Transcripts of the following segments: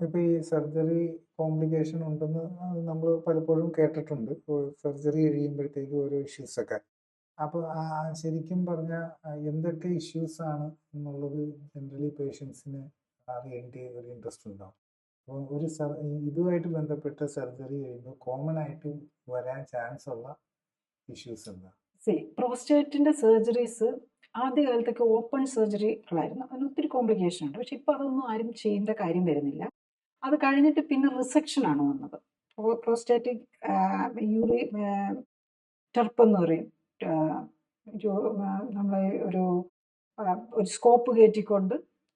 ഇപ്പൊ ഈ surgery complication ഉണ്ടെന്ന് നമ്മൾ പലപ്പോഴും കേട്ടിട്ടുണ്ട്. സർജറി കഴിയുമ്പോഴത്തേക്ക് ഓരോ ഇഷ്യൂസ് ഒക്കെ. അപ്പോൾ ശരിക്കും പറഞ്ഞാൽ എന്തൊക്കെ ഇഷ്യൂസ് ആണ് എന്നുള്ളത് ജനറലി പേഷ്യൻസിന് അറിയേണ്ട ഒരു ഇൻട്രസ്റ്റ് ഉണ്ടാവും. അപ്പോൾ ഇതുമായിട്ട് ബന്ധപ്പെട്ട സർജറി കഴിയുമ്പോൾ കോമൺ ആയിട്ട് വരാൻ ചാൻസ് ഉള്ള ഇഷ്യൂസ് എന്താ? പ്രോസ്റ്റേറ്റിന്റെ സർജറീസ് ആദ്യകാലത്തൊക്കെ ഓപ്പൺ സർജറികളായിരുന്നു. അതിന് ഒത്തിരി കോംപ്ലിക്കേഷൻ ഉണ്ട്. പക്ഷെ ഇപ്പൊ അതൊന്നും ആരും ചെയ്യേണ്ട കാര്യം വരുന്നില്ല. അത് കഴിഞ്ഞിട്ട് പിന്നെ റിസെക്ഷൻ ആണ് വന്നത്. പ്രോസ്റ്റാറ്റിക് യൂറി ടെർപ്പ് എന്ന് പറയും. നമ്മൾ ഒരു സ്കോപ്പ് കയറ്റിക്കൊണ്ട്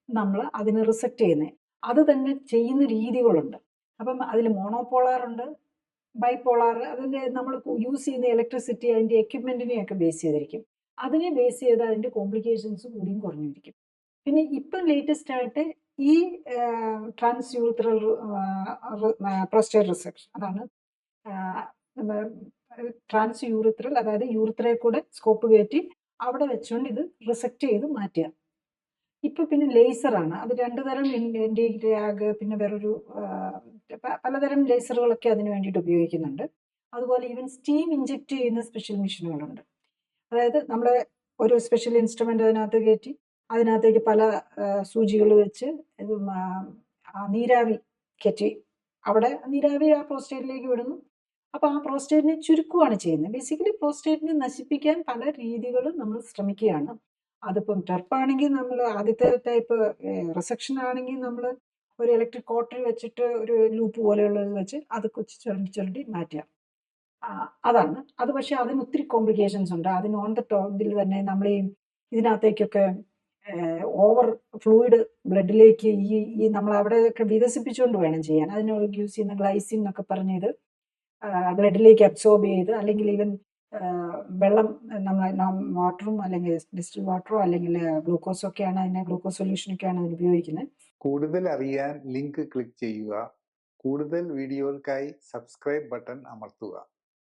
നമ്മൾ അതിനെ റിസെക്റ്റ് ചെയ്യുന്നത്. അത് തന്നെ ചെയ്യുന്ന രീതികളുണ്ട്. അപ്പം അതിൽ മോണോപോളാർ ഉണ്ട്, ബൈപോളാർ. അതിൻ്റെ നമ്മൾ യൂസ് ചെയ്യുന്ന ഇലക്ട്രിസിറ്റി അതിൻ്റെ എക്യുപ്മെൻറ്റിനെയൊക്കെ ബേസ് ചെയ്തിരിക്കും. അതിനെ ബേസ് ചെയ്ത് അതിൻ്റെ കോംപ്ലിക്കേഷൻസ് കൂടിയും കുറഞ്ഞിരിക്കും. പിന്നെ ഇപ്പം ലേറ്റസ്റ്റ് ആയിട്ട് ഈ ട്രാൻസ് യൂറിത്രൽ പ്രോസ്റ്റേറ്റ് റിസെക്ഷൻ, അതാണ് ട്രാൻസ് യൂറിത്രൽ, അതായത് യൂറിത്രയിൽ കൂടെ സ്കോപ്പ് കയറ്റി അവിടെ വെച്ചുകൊണ്ട് ഇത് റിസെക്റ്റ് ചെയ്ത് മാറ്റുക. ഇപ്പൊ പിന്നെ ലേസറാണ്. അത് 2 തരം റാഗ്, പിന്നെ വേറൊരു പലതരം ലേസറുകളൊക്കെ അതിന് വേണ്ടിയിട്ട് ഉപയോഗിക്കുന്നുണ്ട്. അതുപോലെ ഈവൻ സ്റ്റീം ഇഞ്ചെക്ട് ചെയ്യുന്ന സ്പെഷ്യൽ മെഷീനുകളുണ്ട്. അതായത് നമ്മൾ ഒരു സ്പെഷ്യൽ ഇൻസ്ട്രുമെന്റ് അതിനകത്ത് കയറ്റി അതിനകത്തേക്ക് പല സൂചികൾ വെച്ച് ഇത് നീരാവി കയറ്റി അവിടെ നീരാവി ആ പ്രോസ്റ്റേറ്റിലേക്ക് വിടുന്നു. അപ്പോൾ ആ പ്രോസ്റ്റേറ്റിനെ ചുരുക്കുകയാണ് ചെയ്യുന്നത്. ബേസിക്കലി പ്രോസ്റ്റേറ്റിനെ നശിപ്പിക്കാൻ പല രീതികളും നമ്മൾ ശ്രമിക്കുകയാണ്. അതിപ്പം ടെർപ്പാണെങ്കിൽ നമ്മൾ ആദ്യത്തെ ടൈപ്പ് റിസെക്ഷൻ ആണെങ്കിൽ നമ്മൾ ഒരു ഇലക്ട്രിക് കോട്ടറി വെച്ചിട്ട് ഒരു ലൂപ്പ് പോലെയുള്ളത് വെച്ച് അത് കൊച്ചു ചുരണ്ടി മാറ്റുക. അതാണ് അത്. പക്ഷെ അതിന് ഒത്തിരി കോംപ്ലിക്കേഷൻസ് ഉണ്ട്. അതിന് ഓൺ ദ ടോപ്പിൽ തന്നെ നമ്മൾ ഇതിനകത്തേക്കൊക്കെ ഓവർ ഫ്ലൂയിഡ് ബ്ലഡിലേക്ക് ഈ നമ്മൾ അവിടെയൊക്കെ വികസിപ്പിച്ചുകൊണ്ട് വേണം ചെയ്യാൻ. അതിന് യൂസ് ചെയ്യുന്ന ഗ്ലൈസിൻ എന്നൊക്കെ പറഞ്ഞത് ബ്ലഡിലേക്ക് അബ്സോർബ് ചെയ്ത്, അല്ലെങ്കിൽ ഈവൻ വെള്ളം വാട്ടറും അല്ലെങ്കിൽ ഡിസ്റ്റിൽ വാട്ടറോ അല്ലെങ്കിൽ ഗ്ലൂക്കോസോ ഒക്കെയാണ് അതിനെ ഗ്ലൂക്കോസ് സൊല്യൂഷനൊക്കെയാണ് അതിന് ഉപയോഗിക്കുന്നത്. കൂടുതൽ അറിയാൻ ലിങ്ക് ക്ലിക്ക് ചെയ്യുക. കൂടുതൽ വീഡിയോകൾക്കായി സബ്സ്ക്രൈബ് ബട്ടൺ അമർത്തുക.